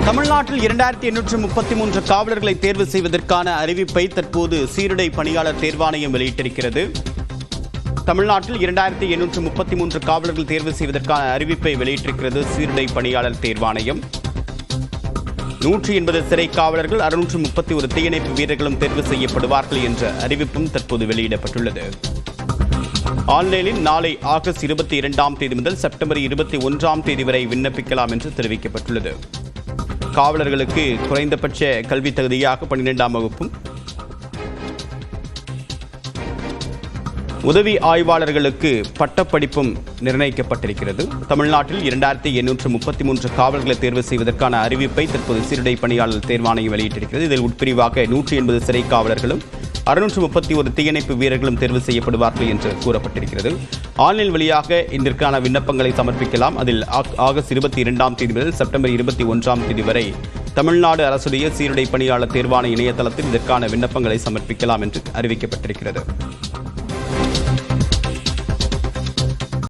தமிழ்நாட்டில் 2833 காவலர்களை தேர்வு செய்வதற்கான அறிவிப்பை தற்போது சீருடை பணியாளர் தேர்வாணையம் வெளியிட்டிருக்கிறது. தமிழ்நாட்டில் 2833 காவலர்கள் தேர்வு செய்வதற்கான அறிவிப்பை வெளியிட்டிருக்கிறது சீருடை பணியாளர் தேர்வாணையம். 180 சிறை காவலர்கள், 631 தீயணைப்பு வீரர்களும் தேர்வு செய்யப்படுவார்கள் என்ற அறிவிப்பும் தற்போது வெளியிடப்பட்டுள்ளது. ஆன்லைனில் நாளை ஆகஸ்ட் 22ஆம் தேதி முதல் செப்டம்பர் 21ஆம் தேதி வரை விண்ணப்பிக்கலாம் என்று தெரிவிக்கப்பட்டுள்ளது. காவலர்களுக்கு குறைந்தபட்ச கல்வி தகுதியாக 12ஆம் வகுப்பும், உதவி ஆய்வாளர்களுக்கு பட்டப்படிப்பும் நிர்ணயிக்கப்பட்டிருக்கிறது. தமிழ்நாட்டில் 2833 காவலர்களை தேர்வு செய்வதற்கான அறிவிப்பை தற்போது சீருடை பணியாளர் தேர்வாணையம் வெளியிட்டிருக்கிறது. இதில் உட்பிரிவாக 180 சிறை காவலர்களும் 631 தீயணைப்பு வீரர்களும் தேர்வு செய்யப்படுவார்கள் என்று கூறப்பட்டிருக்கிறது. ஆன்லைன் வழியாக இதற்கான விண்ணப்பங்களை சமர்ப்பிக்கலாம். அதில் ஆகஸ்ட் 22ஆம் தேதி முதல் செப்டம்பர் 21ஆம் தேதி வரை தமிழ்நாடு அரசுடைய சீருடை பணியாளர் தேர்வாணைய இணையதளத்தில் இதற்கான விண்ணப்பங்களை சமர்ப்பிக்கலாம் என்று அறிவிக்கப்பட்டிருக்கிறது.